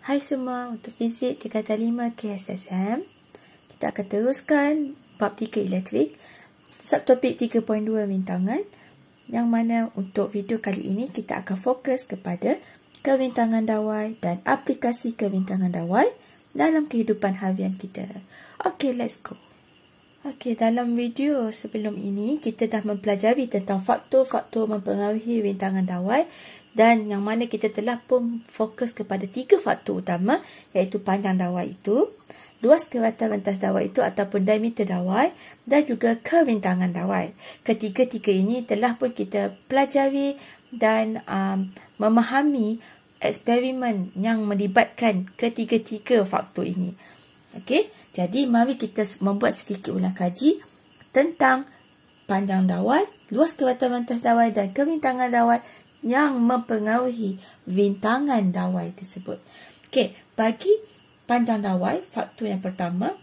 Hai semua, untuk fizik tingkatan 5 KSSM, kita akan teruskan bab 3 elektrik, subtopik 3.2 rintangan, yang mana untuk video kali ini kita akan fokus kepada kerintangan dawai dan aplikasi kerintangan dawai dalam kehidupan harian kita. Okay, let's go. Okay, dalam video sebelum ini kita dah mempelajari tentang faktor-faktor mempengaruhi rintangan dawai, dan yang mana kita telah pun fokus kepada 3 faktor utama, iaitu panjang dawai itu, luas keratan rentas dawai itu ataupun diameter dawai, dan juga kerintangan dawai. Ketiga-tiga ini telah pun kita pelajari dan memahami eksperimen yang melibatkan ketiga-tiga faktor ini. Okey, jadi mari kita membuat sedikit ulang kaji tentang panjang dawai, luas keratan rentas dawai dan kerintangan dawai yang mempengaruhi rintangan dawai tersebut. Okey, bagi panjang dawai, faktor yang pertama,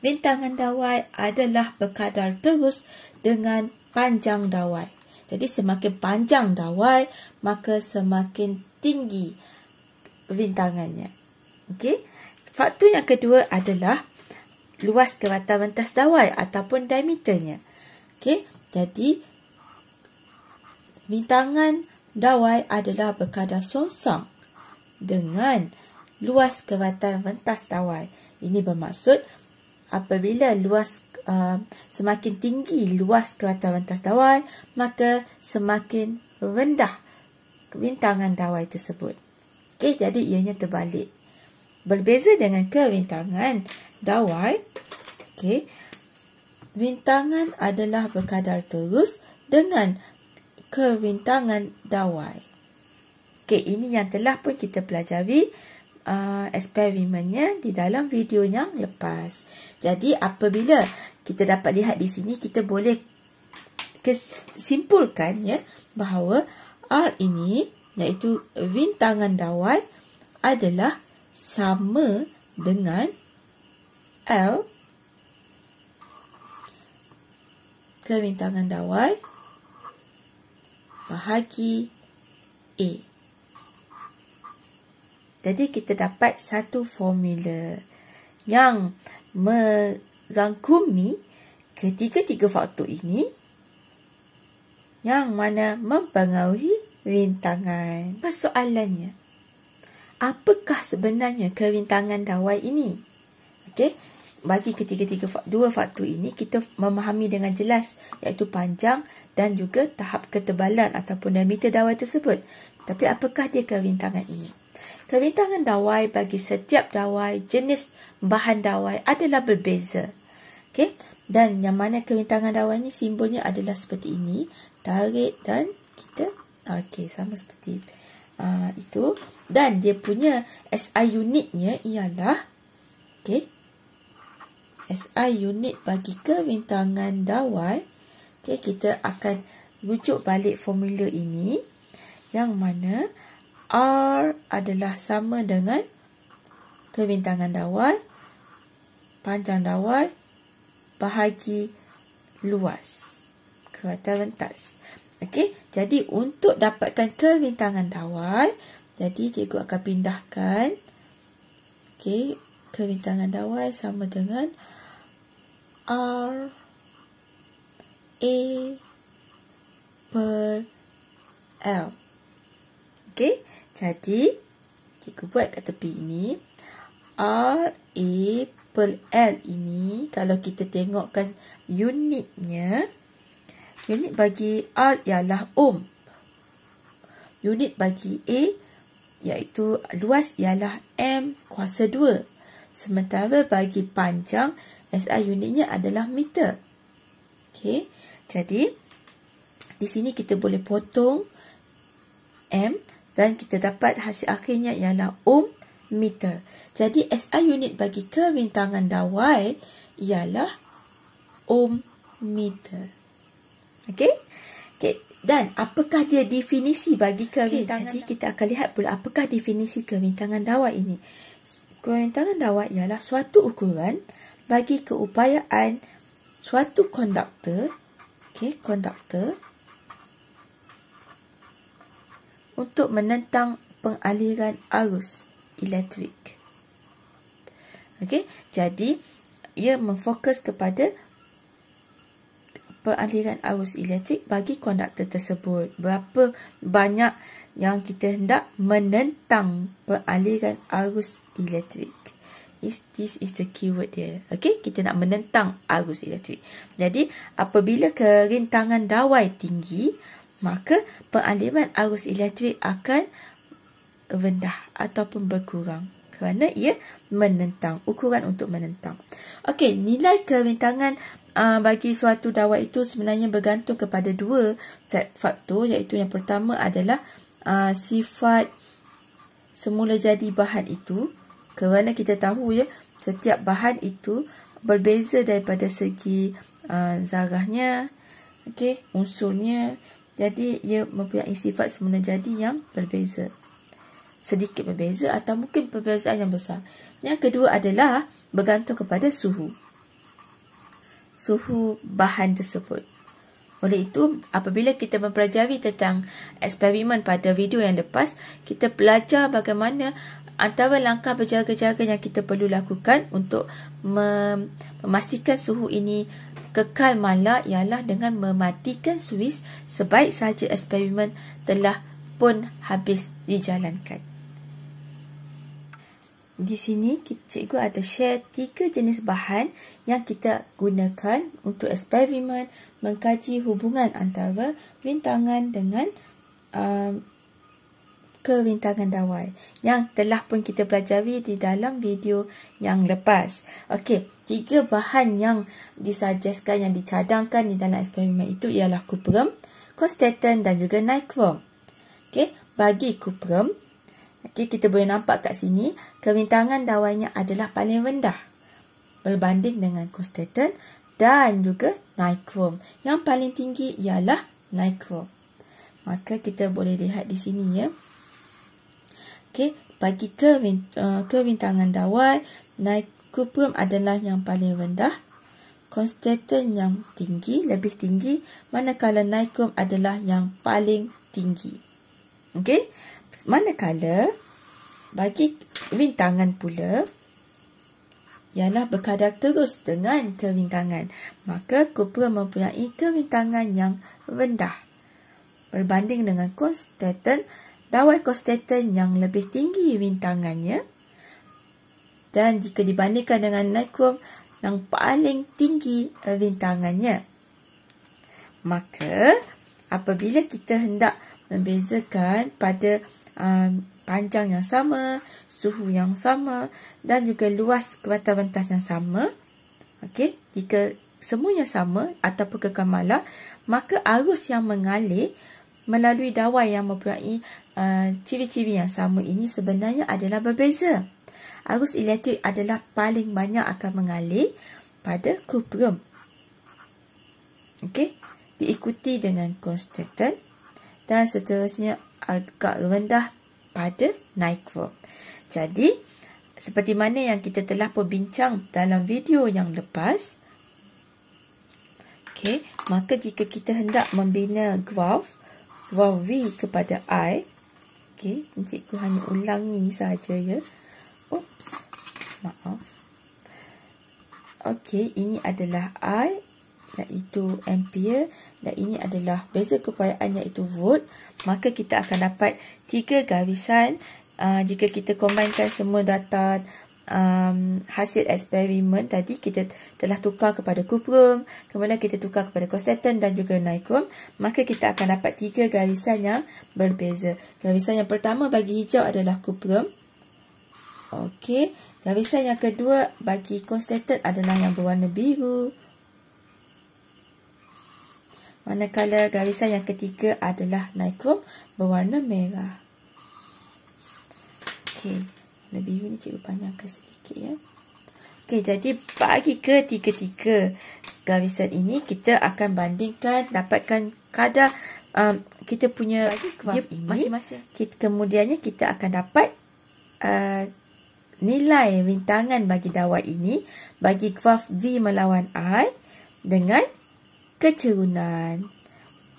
rintangan dawai adalah berkadar terus dengan panjang dawai. Jadi semakin panjang dawai, maka semakin tinggi rintangannya. Okey. Faktor yang kedua adalah luas keratan rentas dawai ataupun diameternya. Okey, jadi rintangan dawai adalah berkadar songsang dengan luas keratan rentas dawai. Ini bermaksud apabila semakin tinggi luas keratan rentas dawai, maka semakin rendah rintangan dawai tersebut. Okey, jadi ianya terbalik. Berbeza dengan kerintangan dawai, okey, rintangan adalah berkadar terus dengan kerintangan dawai. Okey, ini yang telah pun kita pelajari eksperimennya di dalam video yang lepas. Jadi apabila kita dapat lihat di sini, kita boleh simpulkan ya bahawa R ini, iaitu rintangan dawai, adalah sama dengan L kerintangan dawai bahagi A. Jadi kita dapat satu formula yang merangkumi ketiga-tiga faktor ini, yang mana mempengaruhi rintangan. Persoalannya, apakah sebenarnya kerintangan dawai ini? Okey, bagi dua faktor ini kita memahami dengan jelas, iaitu panjang dan juga tahap ketebalan ataupun diameter dawai tersebut. Tapi apakah dia kerintangan ini? Kerintangan dawai bagi setiap dawai, jenis bahan dawai adalah berbeza. Okey, dan yang mana kerintangan dawai ini simbolnya adalah seperti ini, tarik dan kita, okey, sama seperti itu. Dan dia punya SI unitnya ialah, okey, SI unit bagi kerintangan dawai. Okey, kita akan rujuk balik formula ini, yang mana R adalah sama dengan kerintangan dawai, panjang dawai bahagi luas keratan rentas. Okey, jadi untuk dapatkan kerintangan dawai, jadi cikgu akan pindahkan, okey, kerintangan dawai sama dengan R A per L. Okey, jadi cikgu buat kat tepi ini, R A per L ini, kalau kita tengokkan unitnya, unit bagi R ialah ohm. Unit bagi A, iaitu luas, ialah M kuasa 2. Sementara bagi panjang, SI unitnya adalah meter. Okey, jadi di sini kita boleh potong M dan kita dapat hasil akhirnya ialah ohm meter. Jadi SI unit bagi kerintangan dawai ialah ohm meter. Okey? Okey, dan apakah dia definisi bagi kerintangan? Jadi kita akan lihat pula apakah definisi kerintangan dawai ini. Kerintangan dawai ialah suatu ukuran bagi keupayaan suatu konduktor, okey, konduktor untuk menentang pengaliran arus elektrik. Okey, jadi ia memfokus kepada peraliran arus elektrik bagi konduktor tersebut. Berapa banyak yang kita hendak menentang peraliran arus elektrik. This is the keyword dia. Okey, kita nak menentang arus elektrik. Jadi, apabila kerintangan dawai tinggi, maka peraliran arus elektrik akan rendah ataupun berkurang. Kerana ia menentang, ukuran untuk menentang. Okey, nilai kerintangan bagi suatu dawai itu sebenarnya bergantung kepada dua faktor, iaitu yang pertama adalah sifat semula jadi bahan itu. Kerana kita tahu ya, setiap bahan itu berbeza daripada segi zarahnya, okey, unsurnya. Jadi ia mempunyai sifat semula jadi yang berbeza. Sedikit berbeza atau mungkin perbezaan yang besar. Yang kedua adalah bergantung kepada suhu bahan tersebut. Oleh itu, apabila kita mempelajari tentang eksperimen pada video yang lepas, kita belajar bagaimana antara langkah berjaga-jaga yang kita perlu lakukan untuk memastikan suhu ini kekal malak ialah dengan mematikan suis sebaik sahaja eksperimen telah pun habis dijalankan. Di sini cikgu ada share 3 jenis bahan yang kita gunakan untuk eksperimen mengkaji hubungan antara rintangan dengan kerintangan dawai yang telah pun kita pelajari di dalam video yang lepas. Okey, 3 bahan yang disuggestkan, yang dicadangkan di dalam eksperimen itu ialah cuprum, konstantan dan juga nichrome. Okey, bagi cuprum, okay, kita boleh nampak kat sini kerintangan dawainya adalah paling rendah berbanding dengan konstantan dan juga nichrome. Yang paling tinggi ialah nichrome. Maka kita boleh lihat di sini ya. Okey, bagi kerintangan dawai, cuprum adalah yang paling rendah, konstantan yang tinggi, lebih tinggi, manakala nichrome adalah yang paling tinggi. Okey, manakala bagi rintangan pula ialah berkadar terus dengan kerintangan, maka cuprum mempunyai kerintangan yang rendah berbanding dengan konstantan. Dawai konstantan yang lebih tinggi rintangannya, dan jika dibandingkan dengan nichrome yang paling tinggi rintangannya. Maka apabila kita hendak membezakan pada panjang yang sama, suhu yang sama dan juga luas keratauan rentas yang sama, okey, jika semuanya sama ataupun kekal malak, maka arus yang mengalir melalui dawai yang mempunyai ciri-ciri yang sama ini sebenarnya adalah berbeza. Arus elektrik adalah paling banyak akan mengalir pada cuprum. Okey, diikuti dengan konstantan dan seterusnya agak rendah pada nichrome. Jadi, seperti mana yang kita telah perbincang dalam video yang lepas, okey, maka jika kita hendak membina graf V kepada I, okey, cikgu hanya ulangi saja ya. Oops, maaf. Okey, ini adalah I, iaitu ampere, dan ini adalah beza keupayaan iaitu volt. Maka kita akan dapat 3 garisan. Jika kita combine semua data hasil eksperimen tadi, kita telah tukar kepada cuprum, kemudian kita tukar kepada konstantan dan juga nichrome, maka kita akan dapat 3 garisan yang berbeza. Garisan yang pertama bagi hijau adalah cuprum. Okey, garisan yang kedua bagi konstantan adalah yang berwarna biru. Manakala garisan yang ketiga adalah nichrome berwarna merah. Okey, warna biru ni cikgu panjangkan sedikit ya. Okey, jadi bagi ketiga-tiga garisan ini kita akan bandingkan, dapatkan kadar kita punya graf ini masing-masing. Kemudiannya kita akan dapat nilai rintangan bagi dawai ini bagi graf V melawan I dengan kecerunan.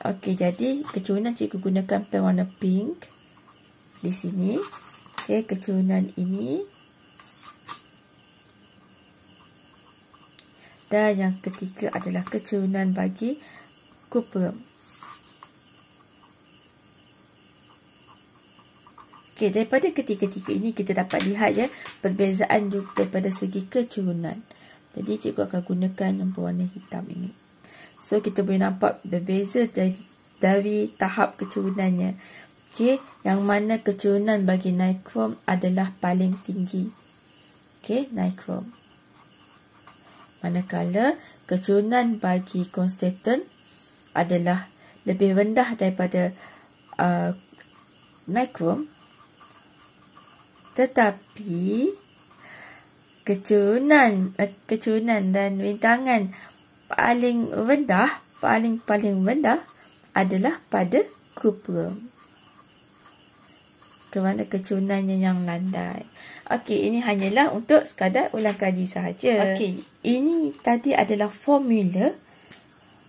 Okey, jadi kecerunan cikgu gunakan pen warna pink di sini. Okey, kecunan ini. Dan yang ketiga adalah kecunan bagi cuprum. Okey, daripada ketiga-tiga ini kita dapat lihat ya perbezaan daripada segi kecunan. Jadi cikgu akan gunakan yang berwarna hitam ini. So kita boleh nampak berbeza dari tahap kecunannya. Okey, yang mana kecunan bagi nichrome adalah paling tinggi. Okey, nichrome. Manakala kecunan bagi konstantan adalah lebih rendah daripada nichrome, tetapi kecunan dan rintangan paling rendah adalah pada cuprum. Kerana kecunannya yang landai. Okey, ini hanyalah untuk sekadar ulang kaji sahaja. Okey, ini tadi adalah formula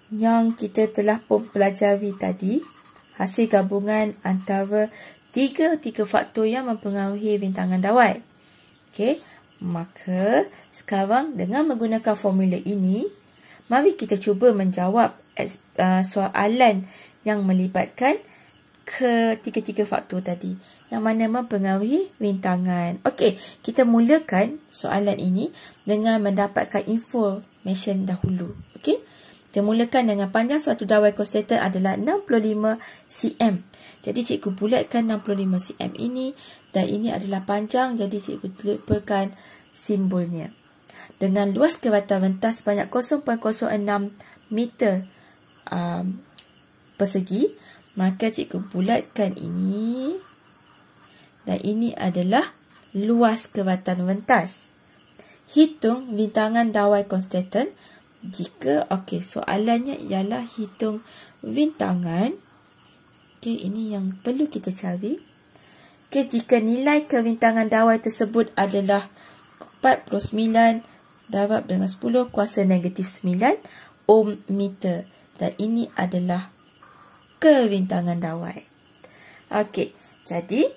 yang kita telah pun pelajari tadi. Hasil gabungan antara tiga faktor yang mempengaruhi rintangan dawai. Okey, maka sekarang dengan menggunakan formula ini, mari kita cuba menjawab soalan yang melibatkan ketiga faktor tadi yang mana mempengaruhi rintangan. Okey, kita mulakan soalan ini dengan mendapatkan information dahulu. Okey, kita mulakan dengan panjang suatu dawai konstantan adalah 65 cm. Jadi cikgu bulatkan 65 cm ini dan ini adalah panjang, jadi cikgu tuliskan simbolnya. Dengan luas keratan rentas sebanyak 0.06 meter persegi, maka cikgu bulatkan ini dan ini adalah luas keratan rentas. Hitung rintangan dawai konstantan jika, okey, soalannya ialah hitung rintangan. Okey, ini yang perlu kita cari. Okey, jika nilai kerintangan dawai tersebut adalah 49 darab dengan 10 kuasa negatif 9 ohm meter. Dan ini adalah kerintangan dawai. Okey, jadi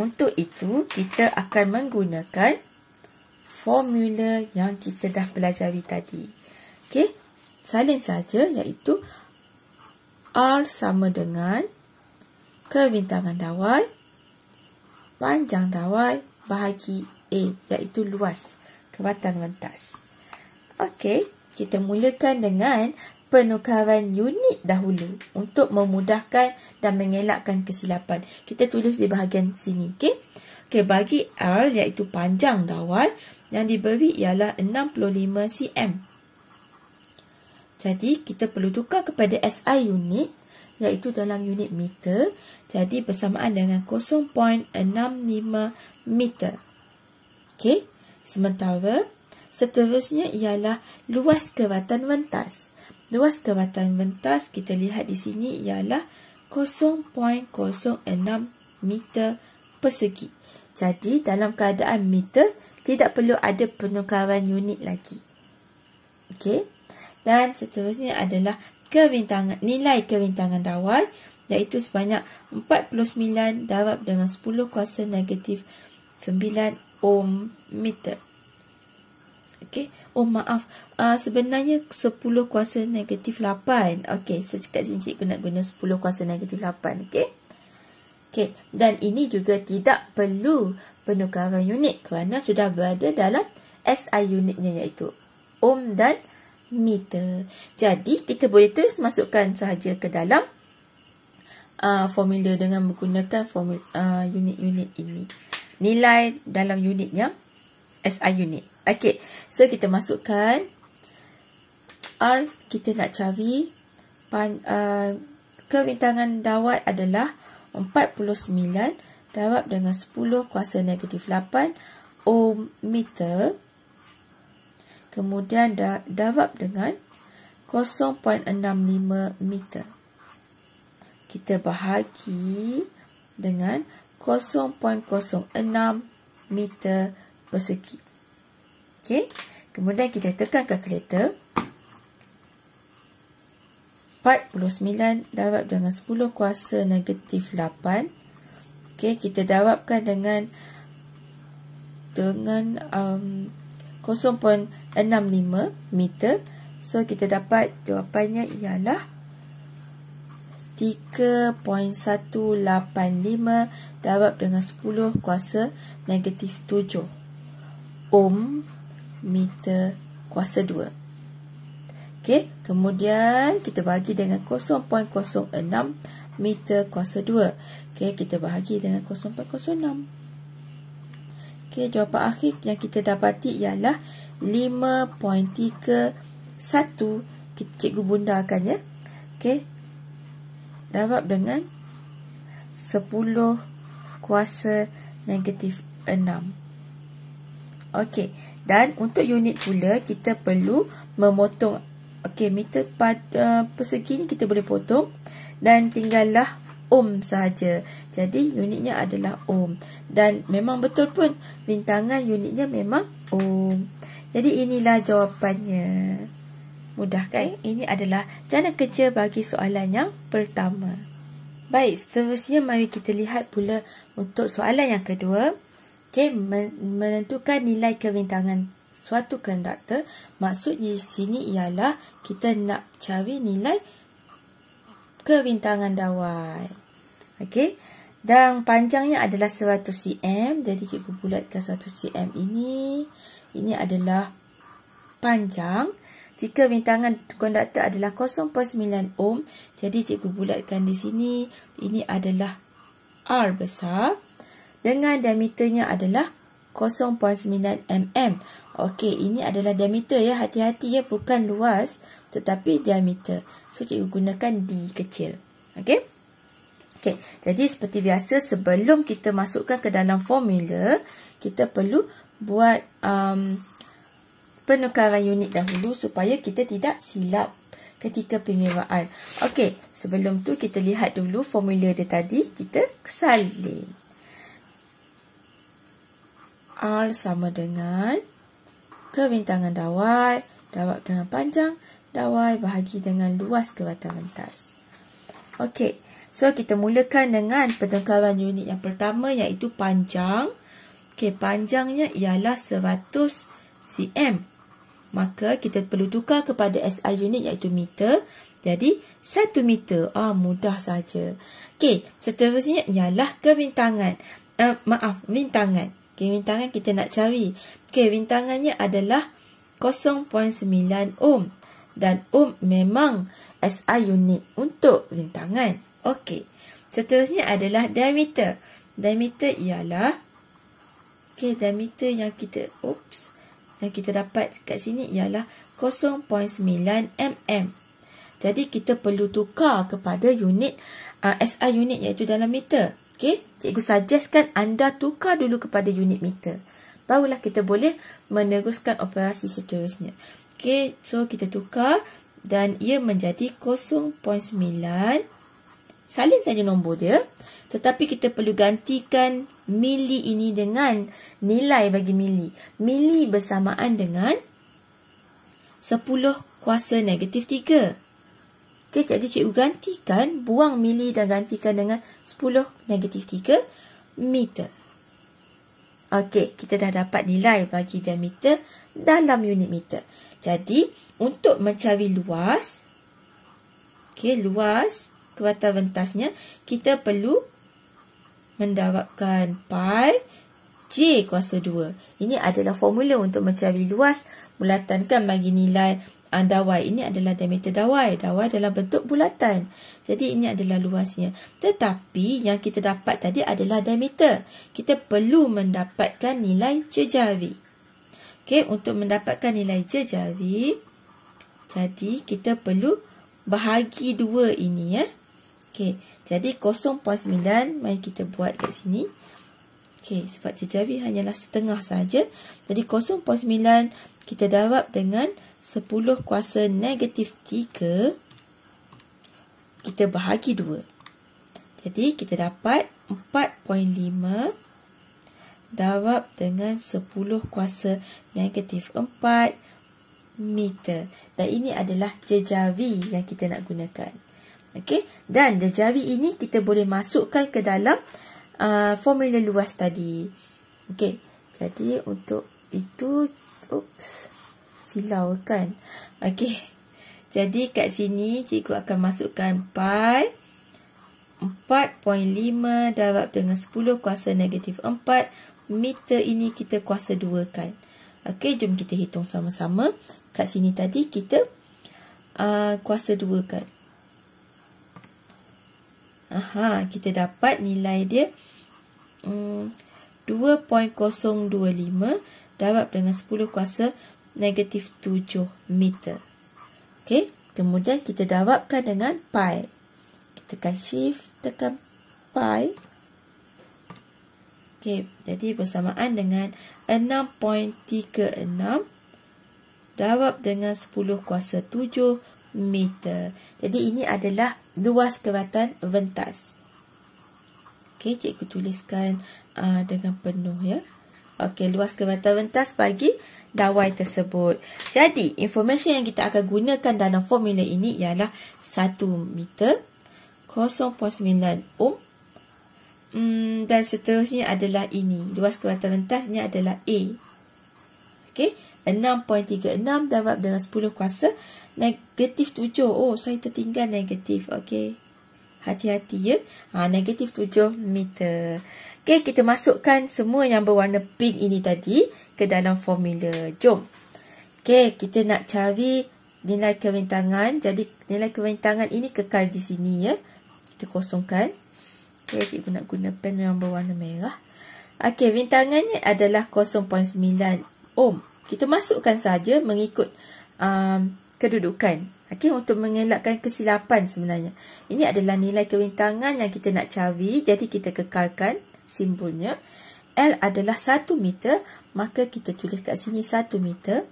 untuk itu kita akan menggunakan formula yang kita dah pelajari tadi. Okey, salin saja, iaitu R sama dengan kerintangan dawai panjang dawai bahagi A, iaitu luas keratan rentas. Okey, kita mulakan dengan penukaran unit dahulu untuk memudahkan dan mengelakkan kesilapan. Kita tulis di bahagian sini. Okey, bagi R iaitu panjang dawai yang diberi ialah 65 cm. Jadi kita perlu tukar kepada SI unit iaitu dalam unit meter. Jadi bersamaan dengan 0.65 meter. Okey, sementara seterusnya ialah luas keratan rentas. Luas keratan rentas kita lihat di sini ialah 0.06 meter persegi. Jadi dalam keadaan meter tidak perlu ada penukaran unit lagi. Okey. Dan seterusnya adalah nilai kerintangan dawai iaitu sebanyak 49 darab dengan 10 kuasa negatif 9 ohm meter. Okey, oh maaf, sebenarnya 10 kuasa negatif 8. Okey, so kat sini cikgu nak guna 10 kuasa negatif 8. Okey. Okey, dan ini juga tidak perlu penukaran unit kerana sudah berada dalam SI unitnya iaitu ohm dan meter. Jadi kita boleh terus masukkan sahaja ke dalam formula dengan menggunakan formula unit-unit ini. Nilai dalam unitnya SI unit. Okey, so kita masukkan R, kita nak cari kerintangan dawai adalah 49 darab dengan 10 kuasa negatif 8 ohm meter. Kemudian darab dengan 0.65 meter. Kita bahagi dengan 0.06 meter persegi. Okey, kemudian kita tekan kalkulator. 49 darab dengan 10 kuasa negatif 8. Okey, kita jawabkan dengan 0.65 meter. So, kita dapat jawapannya ialah 3.185 darab dengan 10 kuasa negatif 7 ohm meter kuasa 2. Okey, kemudian kita bahagi dengan 0.06 meter kuasa 2. Okey, kita bahagi dengan 0.06. Okey, jawapan akhir yang kita dapati ialah 5.31. Cikgu bundakan ya. Okey, darab dengan 10 kuasa negatif 6. Okey, dan untuk unit pula kita perlu memotong. Okey, meter persegi ni kita boleh potong dan tinggallah ohm sahaja. Jadi unitnya adalah ohm. Dan memang betul pun bintangan unitnya memang ohm. Jadi inilah jawapannya. Mudah kan? Ini adalah jana kerja bagi soalan yang pertama. Baik, seterusnya mari kita lihat pula untuk soalan yang kedua. Okey, menentukan nilai kebintangan suatu konduktor. Maksud di sini ialah kita nak cari nilai kebintangan dawai. Okey, dan panjangnya adalah 100 cm. Jadi cikgu bulatkan 100 cm ini. Ini adalah panjang. Jika bintangan konduktor adalah 0.9 ohm, jadi cikgu bulatkan di sini. Ini adalah R besar. Dengan diameternya adalah 0.9 mm. Okey, ini adalah diameter ya. Hati-hati ya, bukan luas tetapi diameter. So, cikgu gunakan D kecil. Okey. Okey, jadi seperti biasa sebelum kita masukkan ke dalam formula, kita perlu buat penukaran unit dahulu supaya kita tidak silap ketika pengiraan. Okey, sebelum tu kita lihat dulu formula dia tadi. Kita salin. R sama dengan kebintangan dawai darab dengan panjang dawai bahagi dengan luas kebatan rentas. Okey, so kita mulakan dengan penukaran unit yang pertama iaitu panjang. Okey, panjangnya ialah 100 cm. Maka kita perlu tukar kepada SI unit iaitu meter. Jadi 1 meter. Mudah saja. Okey, seterusnya ialah kebintangan. Bintangan. Okey, bintangan kita nak cari. Okey, bintangannya adalah 0.9 ohm. Dan ohm memang SI unit untuk bintangan. Okey, seterusnya adalah diameter. Diameter ialah, okey, diameter yang kita dapat kat sini ialah 0.9 mm. Jadi kita perlu tukar kepada unit SI unit iaitu dalam meter. Okey, cikgu suggestkan anda tukar dulu kepada unit meter. Barulah kita boleh meneruskan operasi seterusnya. Okey, so kita tukar dan ia menjadi 0.9. Salin saja nombor dia. Tetapi kita perlu gantikan mili ini dengan nilai bagi mili. Mili bersamaan dengan 10 kuasa negatif 3. Okey, jadi cikgu gantikan, buang mili dan gantikan dengan 10 negatif 3 meter. Okey, kita dah dapat nilai bagi diameter dalam unit meter. Jadi, untuk mencari luas, okey, luas kebatan rentasnya, kita perlu mendarabkan pi J kuasa 2. Ini adalah formula untuk mencari luas bulatan kan bagi nilai dawai. Ini adalah diameter dawai. Dawai dalam bentuk bulatan. Jadi ini adalah luasnya. Tetapi yang kita dapat tadi adalah diameter. Kita perlu mendapatkan nilai jejari. Okey, untuk mendapatkan nilai jejari, jadi kita perlu bahagi 2 ini ya. Okey, jadi 0.9 mari kita buat kat sini. Okey, sebab jejari hanyalah setengah saja. Jadi 0.9 kita darab dengan 10 kuasa negatif 3. Kita bahagi 2. Jadi kita dapat 4.5 darab dengan 10 kuasa negatif 4 meter. Dan ini adalah jejari yang kita nak gunakan. Okey, dan jejari ini kita boleh masukkan ke dalam formula luas tadi. Okey, jadi untuk itu, silau kan. Okey, jadi kat sini cikgu akan masukkan pi 4.5 darab dengan 10 kuasa negatif 4. Meter ini kita kuasa 2 kan. Okey, jom kita hitung sama-sama. Kat sini tadi kita kuasa 2 kan. Kita dapat nilai dia 2.025 darab dengan 10 kuasa negatif 7 meter. Okey, kemudian kita darabkan dengan pi. Kita tekan shift, tekan pi. Okey, jadi bersamaan dengan 6.36 darab dengan 10 kuasa 7 meter. Jadi ini adalah luas keratan ventas. Okey, cikgu tuliskan dengan penuh ya. Okey, luas keratan ventas bagi dawai tersebut. Jadi, informasi yang kita akan gunakan dalam formula ini ialah 1 meter, 0.9 ohm, dan seterusnya adalah ini. Luas keratan ventas ini adalah A. Okey, 6.36 darab dengan 10 kuasa negatif 7. Oh, saya tertinggal negatif. Okey, hati-hati ya. Negatif 7 meter. Okey, kita masukkan semua yang berwarna pink ini tadi ke dalam formula. Jom. Okey, kita nak cari nilai kerintangan. Jadi, nilai kerintangan ini kekal di sini ya. Kita kosongkan. Okey, cikgu nak guna pen yang berwarna merah. Okey, rintangannya adalah 0.9 ohm. Kita masukkan saja mengikut kedudukan. Okey, untuk mengelakkan kesilapan sebenarnya. Ini adalah nilai kerintangan yang kita nak cari. Jadi, kita kekalkan simbolnya. L adalah 1 meter. Maka kita tulis kat sini 1 meter.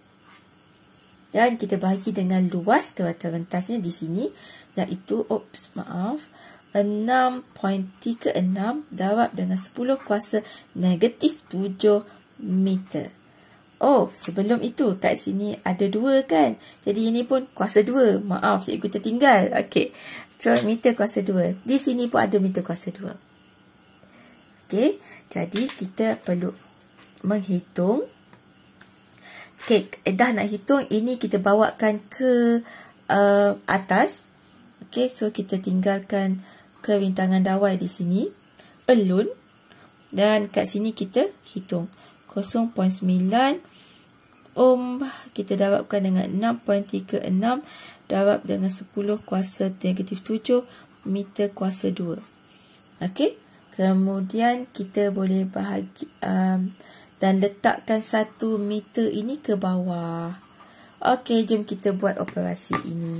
Dan kita bahagi dengan luas keratan ventasnya di sini. Iaitu, 6.36 darab dengan 10 kuasa negatif 7 meter. Oh, sebelum itu kat sini ada 2 kan. Jadi ini pun kuasa 2. Maaf, cikgu tertinggal. Okey. So, meter kuasa 2. Di sini pun ada meter kuasa 2. Okey. Jadi, kita perlu menghitung. Okey, dah nak hitung. Ini kita bawakan ke atas. Okey, so kita tinggalkan kerintangan dawai di sini. Alone. Dan kat sini kita hitung. 0.9 ohm. Kita darabkan dengan 6.36 darab dengan 10 kuasa negatif 7 meter kuasa 2. Okey. Kemudian kita boleh bahagi dan letakkan 1 meter ini ke bawah. Okey, jom kita buat operasi ini.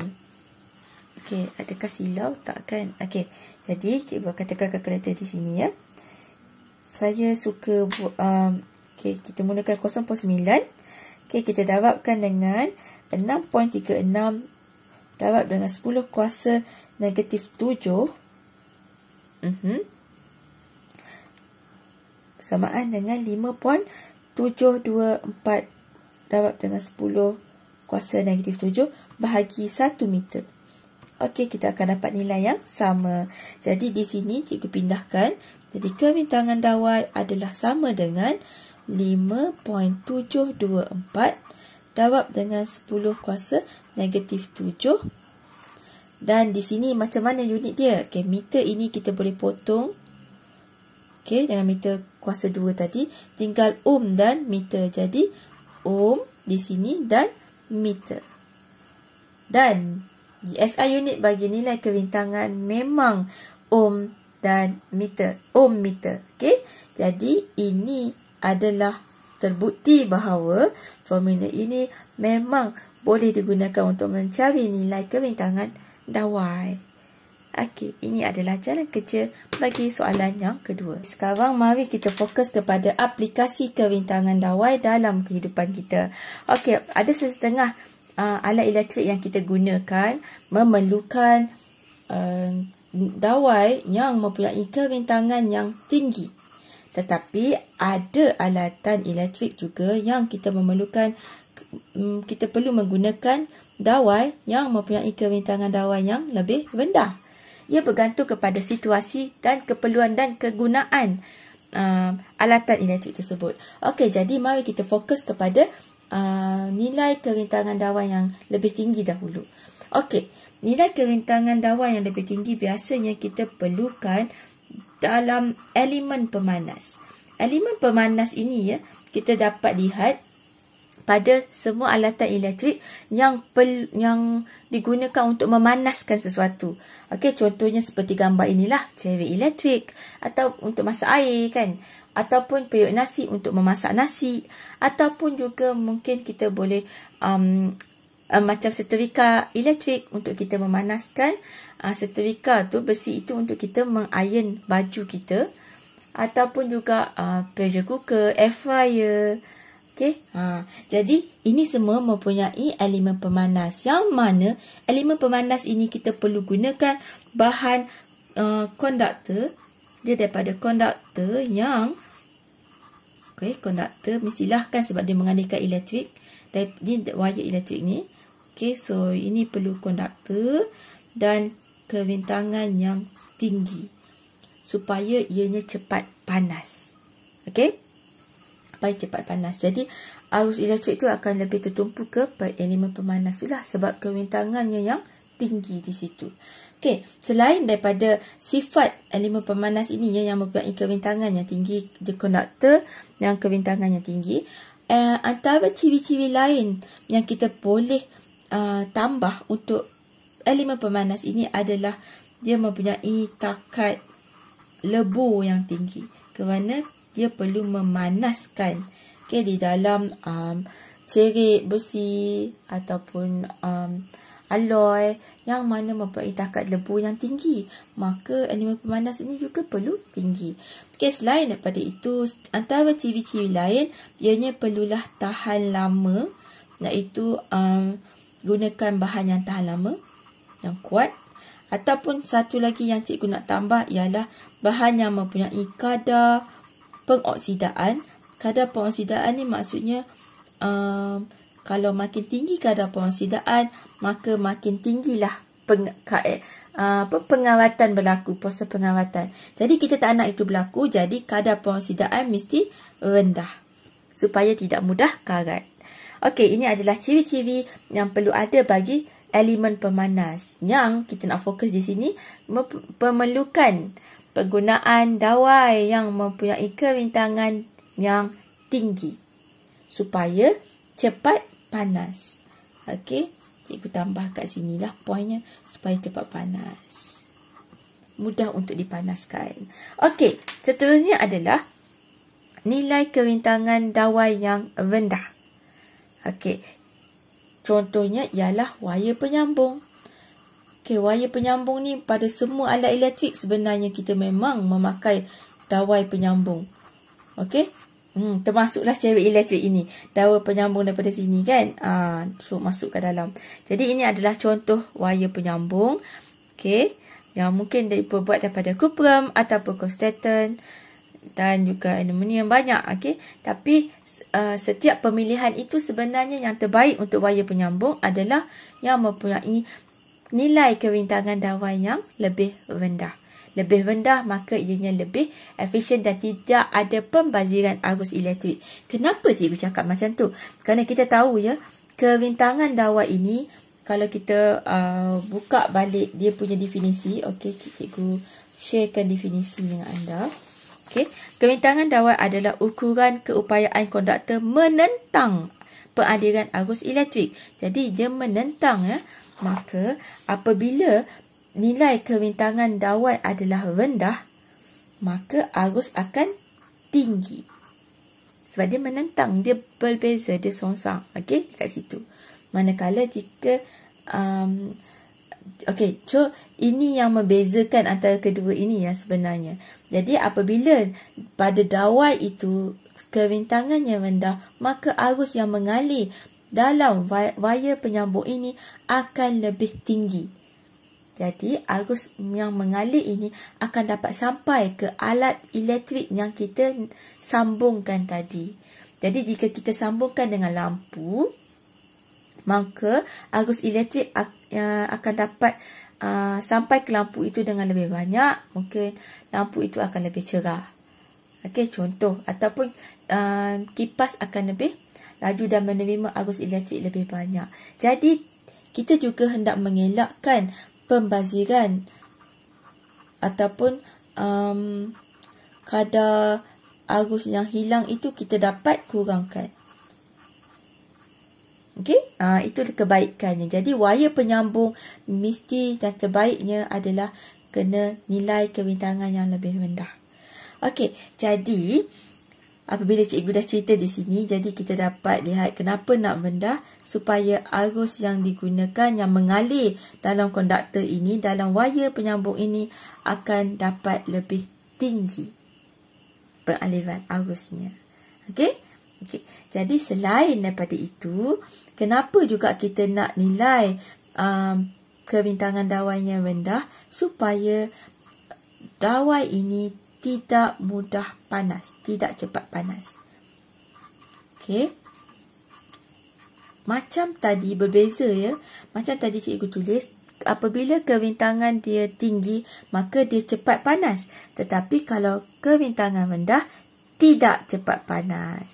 Okey, adakah silau? Tak kan? Okey, jadi cikgu akan tekan kalkulator di sini ya. Saya suka buat, okey, kita mulakan 0.9. Okey, kita darabkan dengan 6.36 darab dengan 10 kuasa negatif 7. Samaan dengan 5.724 darab dengan 10 kuasa negatif 7 bahagi 1 meter. Okey, kita akan dapat nilai yang sama. Jadi di sini cikgu pindahkan. Jadi kerintangan dawai adalah sama dengan 5.724 darab dengan 10 kuasa negatif 7. Dan di sini macam mana unit dia? Okey, meter ini kita boleh potong. Okey, dengan meter kuasa 2 tadi. Tinggal ohm dan meter. Jadi, ohm di sini dan meter. Dan di SI unit bagi nilai kerintangan memang ohm dan meter. Ohm meter. Okey, jadi ini adalah terbukti bahawa formula ini memang boleh digunakan untuk mencari nilai kerintangan dawai. Okey, ini adalah jalan kerja bagi soalan yang kedua. Sekarang mari kita fokus kepada aplikasi kerintangan dawai dalam kehidupan kita. Okey, ada setengah alat elektrik yang kita gunakan memerlukan dawai yang mempunyai kerintangan yang tinggi. Tetapi ada alatan elektrik juga yang kita memerlukan, kita perlu menggunakan dawai yang mempunyai kerintangan dawai yang lebih rendah. ia bergantung kepada situasi dan keperluan dan kegunaan alatan elektrik tersebut. Okey, jadi mari kita fokus kepada nilai kerintangan dawai yang lebih tinggi dahulu. Okey, nilai kerintangan dawai yang lebih tinggi biasanya kita perlukan dalam elemen pemanas. Elemen pemanas ini kita dapat lihat pada semua alatan elektrik yang digunakan untuk memanaskan sesuatu. Okey, contohnya seperti gambar inilah, cerik elektrik atau untuk masak air kan, ataupun periuk nasi untuk memasak nasi, ataupun juga mungkin kita boleh macam setrika elektrik untuk kita memanaskan. Setrika tu, besi itu untuk kita mengiron baju kita, ataupun juga pressure cooker, air fryer. Okay. Jadi ini semua mempunyai elemen pemanas, yang mana elemen pemanas ini kita perlu gunakan bahan konduktor. Dia daripada konduktor yang konduktor mestilah kan, sebab dia mengandalkan elektrik, ini wire elektrik ni. Okay, so ini perlu konduktor dan kerintangan yang tinggi supaya ianya cepat panas. Okey, supaya cepat panas. Jadi arus elektrik tu akan lebih tertumpu ke elemen pemanas itulah, sebab kerintangannya yang tinggi di situ. Okey, selain daripada sifat elemen pemanas ini yang mempunyai kerintangan yang tinggi, di konduktor yang kerintangan yang tinggi, antara ciri-ciri lain yang kita boleh tambah untuk elemen pemanas ini adalah dia mempunyai takat lebur yang tinggi, kerana dia perlu memanaskan di dalam cerik besi ataupun alloy yang mana mempunyai takat lebur yang tinggi, maka elemen pemanas ini juga perlu tinggi. Selain daripada itu, antara ciri-ciri lain, ianya perlulah tahan lama, iaitu gunakan bahan yang tahan lama, yang kuat. Ataupun satu lagi yang cikgu nak tambah ialah bahan yang mempunyai kadar pengoksidaan. Kadar pengoksidaan ni maksudnya kalau makin tinggi kadar pengoksidaan, maka makin tinggilah pengawatan berlaku, proses pengawatan. Jadi kita tak nak itu berlaku, jadi kadar pengoksidaan mesti rendah supaya tidak mudah karat. Okey, ini adalah ciri-ciri yang perlu ada bagi elemen pemanas. Yang kita nak fokus di sini memerlukan penggunaan dawai yang mempunyai kerintangan yang tinggi supaya cepat panas. Okey, cikgu tambah kat sinilah poinnya, supaya cepat panas, mudah untuk dipanaskan. Okey, seterusnya adalah nilai kerintangan dawai yang rendah. Okey, contohnya ialah wire penyambung. Okey, wire penyambung ni pada semua alat elektrik sebenarnya kita memang memakai dawai penyambung. Okey, termasuklah cerik elektrik ini, dawai penyambung daripada sini kan, so masuk ke dalam. Jadi ini adalah contoh wire penyambung. Okey, yang mungkin dibuat daripada cuprum ataupun konstantan dan juga aluminium banyak. Okey, tapi setiap pemilihan itu sebenarnya yang terbaik untuk wire penyambung adalah yang mempunyai nilai kerintangan dawai yang lebih rendah. Lebih rendah maka ianya lebih efisien dan tidak ada pembaziran arus elektrik. Kenapa cikgu cakap macam tu? Kerana kita tahu kerintangan dawai ini, kalau kita buka balik dia punya definisi. Okey, cikgu sharekan definisi dengan anda. Okey, kerintangan dawai adalah ukuran keupayaan konduktor menentang pengaliran arus elektrik. Jadi dia menentang maka apabila nilai kerintangan dawai adalah rendah, maka arus akan tinggi. Sebab dia menentang, dia berbeza, dia songsang. Okey, kat situ. Manakala jika okey, so ini yang membezakan antara kedua ini sebenarnya. Jadi apabila pada dawai itu kerintangannya rendah, maka arus yang mengalir dalam wire penyambung ini akan lebih tinggi. Jadi arus yang mengalir ini akan dapat sampai ke alat elektrik yang kita sambungkan tadi. Jadi jika kita sambungkan dengan lampu, maka arus elektrik akan dapat sampai ke lampu itu dengan lebih banyak, mungkin lampu itu akan lebih cerah. Okey, contoh. Ataupun kipas akan lebih laju dan menerima arus elektrik lebih banyak. Jadi, kita juga hendak mengelakkan pembaziran ataupun kadar arus yang hilang itu kita dapat kurangkan. Okey, itu kebaikannya. Jadi, wayar penyambung mesti dan terbaiknya adalah kena nilai kebintangan yang lebih rendah. Okey, jadi apabila cikgu dah cerita di sini, jadi kita dapat lihat kenapa nak rendah, supaya arus yang digunakan yang mengalir dalam konduktor ini, dalam wayar penyambung ini akan dapat lebih tinggi pengaliran arusnya. Okey? Okey. Jadi selain daripada itu, kenapa juga kita nak nilai kebintangan dawainya rendah, supaya dawai ini tidak mudah panas, tidak cepat panas. Okey. Macam tadi berbeza ya. Macam tadi cikgu tulis, apabila kebintangan dia tinggi, maka dia cepat panas. Tetapi kalau kebintangan rendah, tidak cepat panas.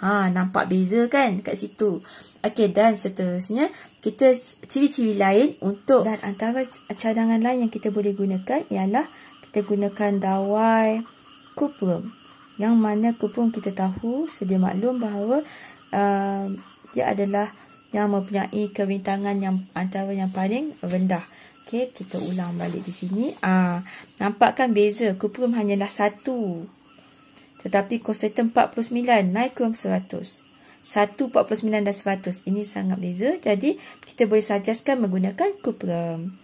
Nampak beza kan kat situ. Okey, dan seterusnya kita ciri-ciri lain untuk, dan antara cadangan lain yang kita boleh gunakan ialah kita gunakan dawai kuprum. Yang mana kuprum kita tahu, sedia maklum bahawa dia adalah yang mempunyai kebintangan yang antara yang paling rendah. Okey, kita ulang balik di sini. Nampak kan beza? Kuprum hanyalah 1. Tetapi konstantan 49 naikrum 100. 149 dan 100. Ini sangat beza. Jadi, kita boleh sajaskan menggunakan kuprum.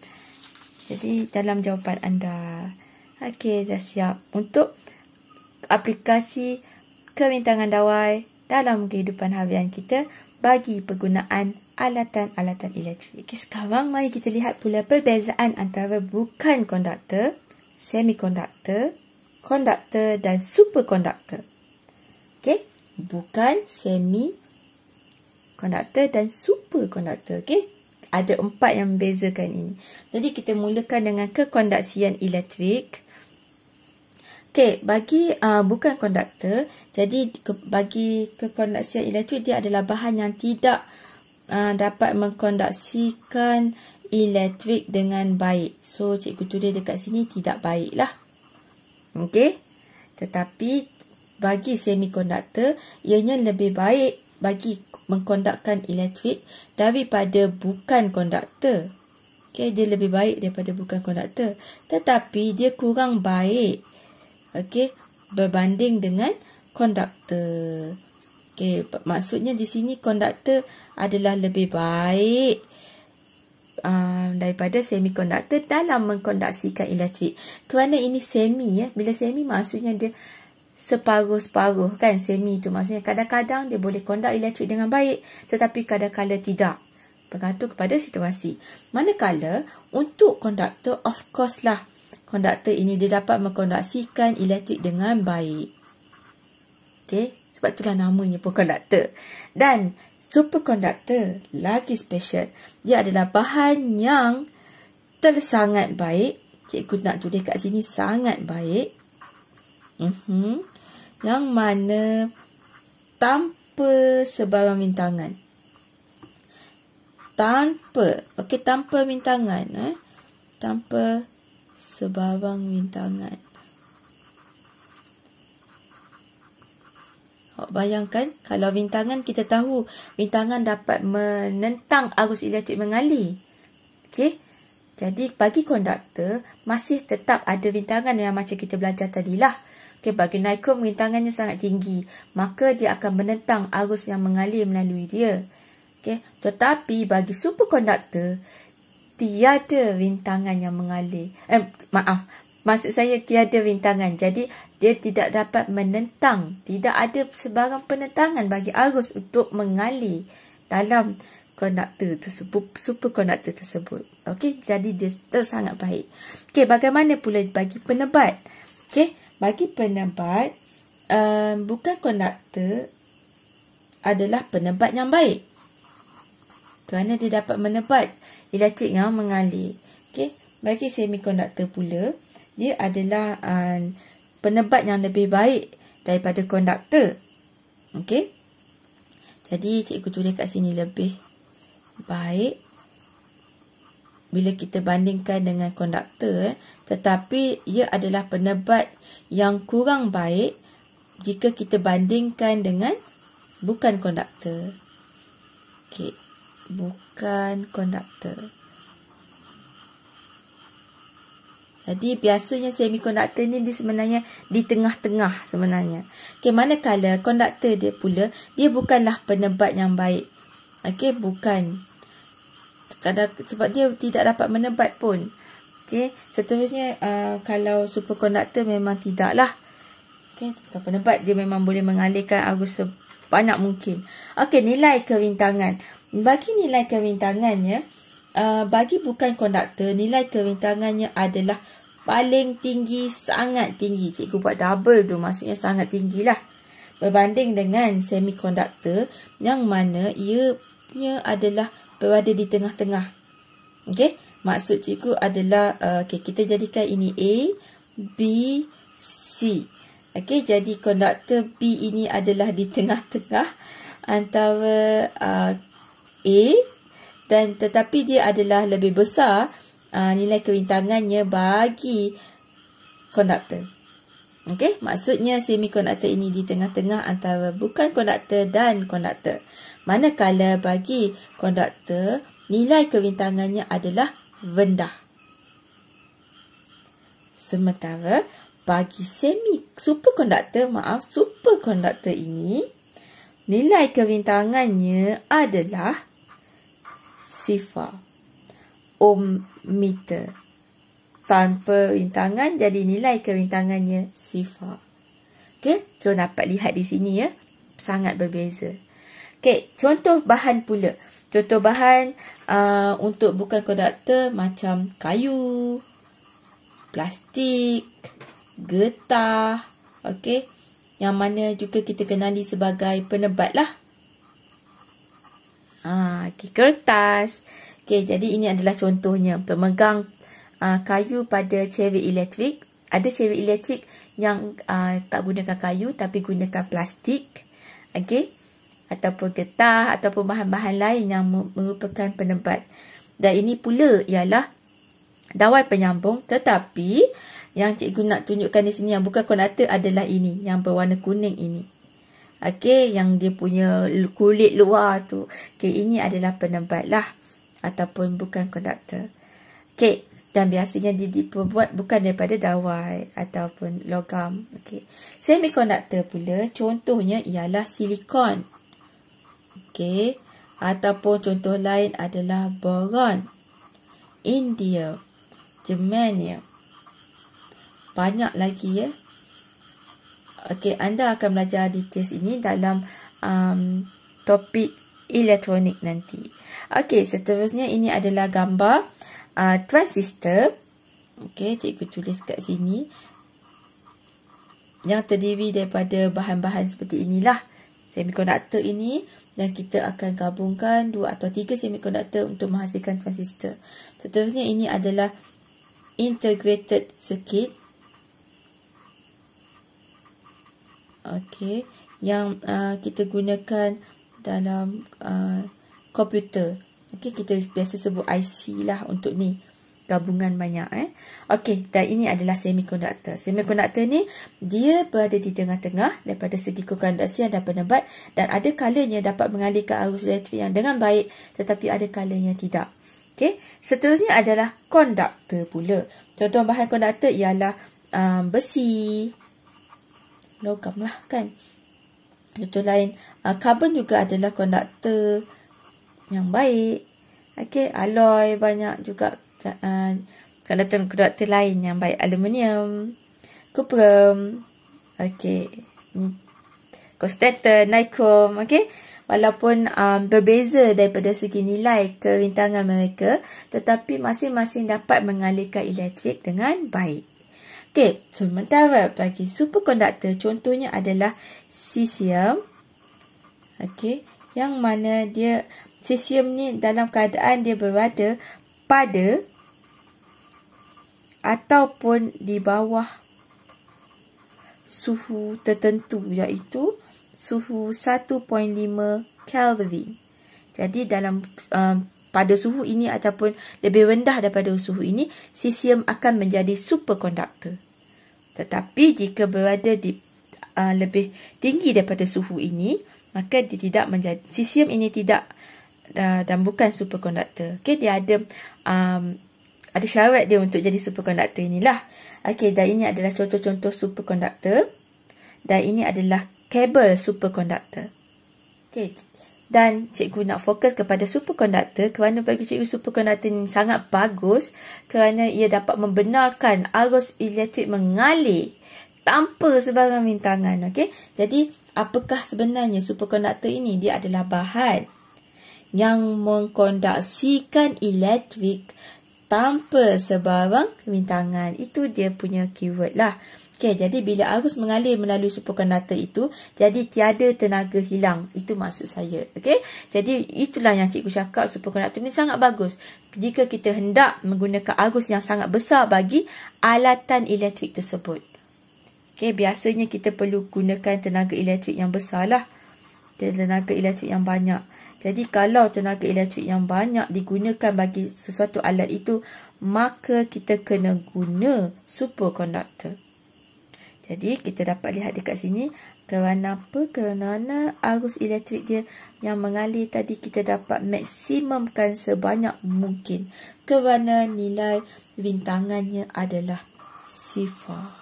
Jadi, dalam jawapan anda. Okey, dah siap untuk aplikasi kebintangan dawai dalam kehidupan harian kita bagi penggunaan alatan-alatan elektrik. Okey, sekarang mari kita lihat pula perbezaan antara bukan konduktor, semikonduktor, konduktor dan superkonduktor. Okey, bukan, semi, konduktor dan superkonduktor. Okey, ada 4 yang membezakan ini. Jadi kita mulakan dengan kekonduksian elektrik. Okey, bagi bukan konduktor, jadi bagi kekonduksian elektrik, dia adalah bahan yang tidak dapat mengkonduksikan elektrik dengan baik. So, cikgu tulis dekat sini tidak baik lah. Okey, tetapi bagi semikonduktor, ianya lebih baik bagi mengkondukkan elektrik daripada bukan konduktor. Okey, dia lebih baik daripada bukan konduktor, tetapi dia kurang baik. Okey, berbanding dengan konduktor. Okey, maksudnya di sini konduktor adalah lebih baik daripada semikonduktor dalam mengkonduksikan elektrik. Kerana ini semi ya. Bila semi maksudnya dia separuh-separuh kan. Semi itu maksudnya kadang-kadang dia boleh konduk elektrik dengan baik, tetapi kadang-kadang tidak. Bergantung kepada situasi. Manakala untuk konduktor, of course lah, konduktor ini dia dapat mengkonduksikan elektrik dengan baik. Okey, sebab itulah namanya pun konduktor. Dan superkonduktor lagi special. Dia adalah bahan yang tersangat baik. Cikgu nak tulis kat sini sangat baik. Yang mana tanpa sebarang rintangan. Okey, tanpa rintangan. Tanpa sebarang rintangan. Bayangkan, kalau rintangan kita tahu, rintangan dapat menentang arus elektrik mengalir. Okey. Jadi, bagi konduktor, masih tetap ada rintangan yang macam kita belajar tadilah. Okey, bagi nikrom, rintangannya sangat tinggi. Maka, dia akan menentang arus yang mengalir melalui dia. Okey. Tetapi, bagi superkonduktor, tiada rintangan yang mengalir. Maksud saya tiada rintangan. Jadi, dia tidak dapat menentang. Tidak ada sebarang penentangan bagi arus untuk mengalir dalam konduktor tersebut, superkonduktor tersebut. Okey, jadi dia sangat baik. Okey, bagaimana pula bagi penebat? Okey, bagi penebat, bukan konduktor adalah penebat yang baik. Kerana dia dapat menebat elektrik yang mengalir. Okey, bagi semikonduktor pula, dia adalah penebat yang lebih baik daripada konduktor. Okey. Jadi cikgu tulis kat sini lebih baik bila kita bandingkan dengan konduktor, tetapi ia adalah penebat yang kurang baik jika kita bandingkan dengan bukan konduktor. Okey, bukan konduktor. Jadi biasanya semikonduktor ni dia sebenarnya di tengah-tengah sebenarnya. Okey, manakala konduktor dia pula, dia bukanlah penebat yang baik. Okey, bukan. Kadang sebab dia tidak dapat menebat pun. Okey, seterusnya kalau superkonduktor memang tidaklah. Okey, bukan penebat, dia memang boleh mengalirkan arus sebanyak mungkin. Okey, nilai kerintangan. Bagi nilai kerintangannya, bagi bukan konduktor, nilai kerintangannya adalah paling tinggi, sangat tinggi. Cikgu buat double tu, maksudnya sangat tinggilah. Berbanding dengan semikonduktor yang mana ianya adalah berada di tengah-tengah. Okey, maksud cikgu adalah kita jadikan ini A, B, C. Okey, jadi konduktor B ini adalah di tengah-tengah antara A, dan tetapi dia adalah lebih besar nilai kerintangannya bagi konduktor. Okey, maksudnya semikonduktor ini di tengah-tengah antara bukan konduktor dan konduktor. Manakala bagi konduktor, nilai kerintangannya adalah rendah. Sementara bagi superkonduktor ini, nilai kerintangannya adalah sifar. Ohmmeter. Tanpa rintangan, jadi nilai kerintangannya sifar. Okey, so dapat lihat di sini ya, sangat berbeza. Okey, contoh bahan pula. Contoh bahan untuk bukan konduktor macam kayu, plastik, getah. Okey, yang mana juga kita kenali sebagai penebat lah. Okay, kertas. Okey, jadi ini adalah contohnya. Pemegang kayu pada chariot elektrik. Ada chariot elektrik yang tak gunakan kayu tapi gunakan plastik. Okey, ataupun getah ataupun bahan-bahan lain yang merupakan penebat. Dan ini pula ialah dawai penyambung, tetapi yang cikgu nak tunjukkan di sini yang bukan konduktor adalah ini, yang berwarna kuning ini. Okey, yang dia punya kulit luar tu. Okey, ini adalah penebat lah ataupun bukan konduktor. Okey, dan biasanya dia diperbuat bukan daripada dawai ataupun logam. Okey, semikonduktor pula contohnya ialah silikon. Okey, ataupun contoh lain adalah boron, indium, germanium. Banyak lagi ya. Okey, anda akan belajar details ini dalam topik elektronik nanti. Okey, seterusnya ini adalah gambar transistor. Okey, cikgu tulis kat sini. Yang terdiri daripada bahan-bahan seperti inilah semikonduktor ini. Dan kita akan gabungkan 2 atau 3 semikonduktor untuk menghasilkan transistor. Seterusnya ini adalah integrated circuit. Okey, yang kita gunakan dalam komputer. Okey, kita biasa sebut IC lah untuk ni. Gabungan banyak Okey, dan ini adalah semikonduktor. Semikonduktor ni dia berada di tengah-tengah daripada segi kekondukasian dan penebat, dan ada kalanya dapat mengalirkan arus elektrik yang dengan baik, tetapi ada kalanya tidak. Okey, seterusnya adalah konduktor pula. Contoh bahan konduktor ialah besi, logam lah kan. Contoh lain, karbon juga adalah konduktor yang baik. Okey, alloy banyak juga. Konduktor lain yang baik, aluminium, kuprum, okey, konstantan, nikrom. Okey, walaupun berbeza daripada segi nilai kerintangan mereka, tetapi masing-masing dapat mengalirkan elektrik dengan baik. Okey, sementara bagi superkonduktor contohnya adalah cesium. Okey, yang mana dia cesium ni dalam keadaan dia berada pada ataupun di bawah suhu tertentu, iaitu suhu 1.5 Kelvin. Jadi dalam pada suhu ini ataupun lebih rendah daripada suhu ini, cesium akan menjadi superkonduktor. Tetapi jika berada di lebih tinggi daripada suhu ini, maka dia tidak menjadi, cesium ini tidak dan bukan superkonduktor. Okey, dia ada syarat dia untuk jadi superkonduktor inilah. Okey, dan ini adalah contoh-contoh superkonduktor. Dan ini adalah kabel superkonduktor. Okey, dan cikgu nak fokus kepada superkonduktor kerana bagi cikgu superkonduktor ini sangat bagus kerana ia dapat membenarkan arus elektrik mengalir tanpa sebarang rintangan. Okey, jadi apakah sebenarnya superkonduktor ini? Dia adalah bahan yang mengkonduksikan elektrik tanpa sebarang rintangan. Itu dia punya keyword lah. Okay, jadi bila arus mengalir melalui superkonduktor itu, jadi tiada tenaga hilang. Itu maksud saya. Okay? Jadi itulah yang cikgu cakap, superkonduktor ini sangat bagus jika kita hendak menggunakan arus yang sangat besar bagi alatan elektrik tersebut. Okay, biasanya kita perlu gunakan tenaga elektrik yang besar lah. Tenaga elektrik yang banyak. Jadi kalau tenaga elektrik yang banyak digunakan bagi sesuatu alat itu, maka kita kena guna superkonduktor. Jadi kita dapat lihat dekat sini kerana apa? Kerana arus elektrik dia yang mengalir tadi kita dapat maksimumkan sebanyak mungkin kerana nilai rintangannya adalah sifar.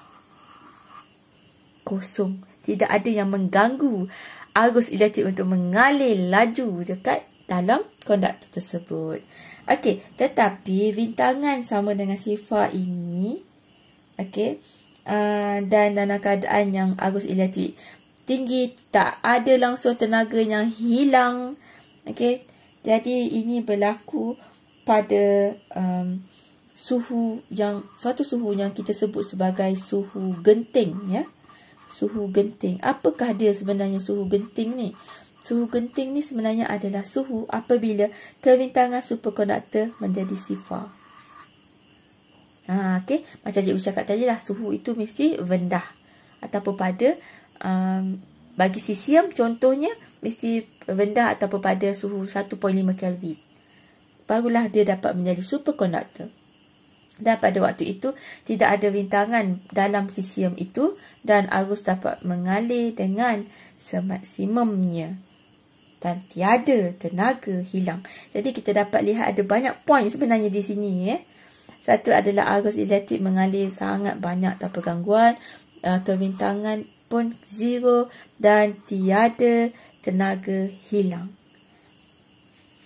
Kosong. Tidak ada yang mengganggu arus elektrik untuk mengalir laju dekat dalam konduktor tersebut. Okey, tetapi rintangan sama dengan sifar ini, okey, dan dalam keadaan yang arus elektrik tinggi, tak ada langsung tenaga yang hilang. Okey, jadi ini berlaku pada suatu suhu yang kita sebut sebagai suhu genting, ya. Suhu genting. Apakah dia sebenarnya suhu genting ni? Suhu genting ni sebenarnya adalah suhu apabila kerintangan superkonduktor menjadi sifar. Okey, macam cikgu cakap tadi lah, suhu itu mesti rendah. Ataupun pada bagi cesium contohnya mesti rendah ataupun pada suhu 1.5 Kelvin. Barulah dia dapat menjadi superkonduktor. Dan pada waktu itu tidak ada rintangan dalam cesium itu dan arus dapat mengalir dengan semaksimumnya dan tiada tenaga hilang. Jadi kita dapat lihat ada banyak poin sebenarnya di sini, ya. Satu adalah arus elektrik mengalir sangat banyak tanpa gangguan, kerintangan pun zero dan tiada tenaga hilang.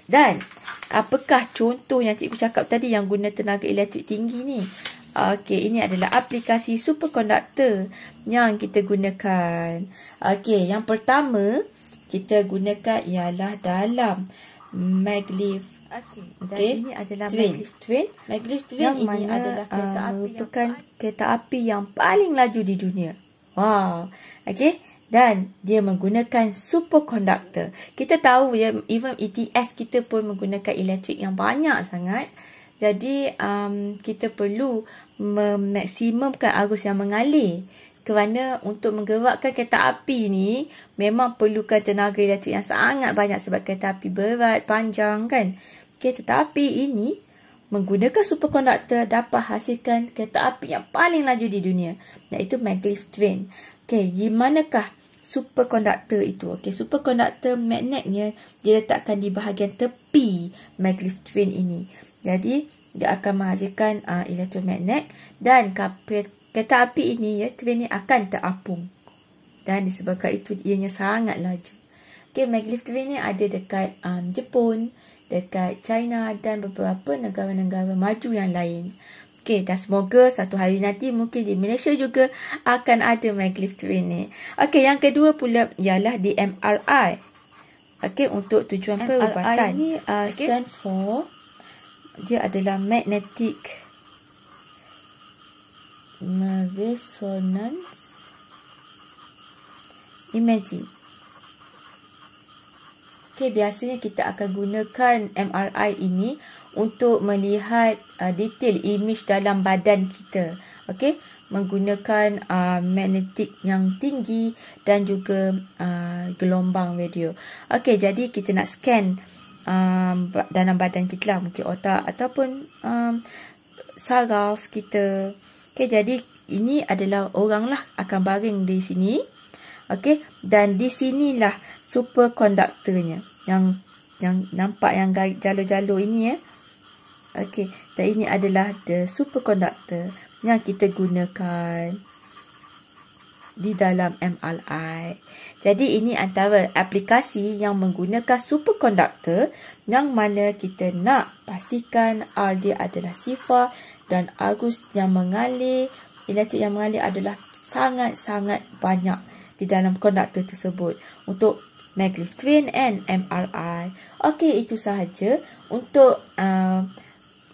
Dan apakah contoh yang cikgu cakap tadi yang guna tenaga elektrik tinggi ni? Okey, ini adalah aplikasi superkonduktor yang kita gunakan. Okey, yang pertama kita gunakan ialah dalam maglev. Okey, ini adalah maglev train. Maglev train yang ini adalah merupakan kereta api yang paling laju di dunia. Wow. Okey. Dan dia menggunakan superkonduktor. Kita tahu ya, even ETS kita pun menggunakan elektrik yang banyak sangat. Jadi kita perlu memaksimumkan arus yang mengalir. Kerana untuk menggerakkan kereta api ni memang perlukan tenaga elektrik yang sangat banyak sebab kereta api berat, panjang kan. Okay, tetapi ini menggunakan superkonduktor dapat hasilkan kereta api yang paling laju di dunia, iaitu maglev train. Okay, di manakah superkonduktor itu? Okey, superkonduktor magnetnya diletakkan di bahagian tepi maglev train ini. Jadi dia akan menghasilkan elektromagnet dan kereta api ini, ya, train ini akan terapung. Dan disebabkan itu ianya sangat laju. Okey, maglev train ni ada dekat Jepun, dekat China dan beberapa negara-negara maju yang lain. Okey, dan semoga satu hari nanti mungkin di Malaysia juga akan ada maglev train ni. Okey, yang kedua pula ialah di MRI. Okey, untuk tujuan perubatan. MRI ni stand for, dia adalah magnetic resonance imaging. Okey, biasanya kita akan gunakan MRI ini untuk melihat detail image dalam badan kita. Okey, menggunakan magnetik yang tinggi dan juga gelombang radio. Okey, jadi kita nak scan dalam badan kita lah, mungkin otak ataupun saraf kita. Okey, jadi ini adalah orang lah akan baring di sini. Okey, dan di sinilah superkonduktornya yang nampak yang jalur-jalur ini ya. Okey, dan ini adalah the superkonduktor yang kita gunakan di dalam MRI. Jadi ini antara aplikasi yang menggunakan superkonduktor yang mana kita nak pastikan R dia adalah sifar dan arus yang mengalir, elektrik yang mengalir adalah sangat-sangat banyak di dalam konduktor tersebut untuk maglev twin and MRI. Okey, itu sahaja untuk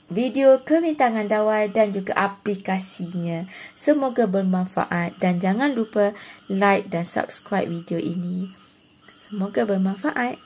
video kebintangan dawai dan juga aplikasinya. Semoga bermanfaat dan jangan lupa like dan subscribe video ini. Semoga bermanfaat.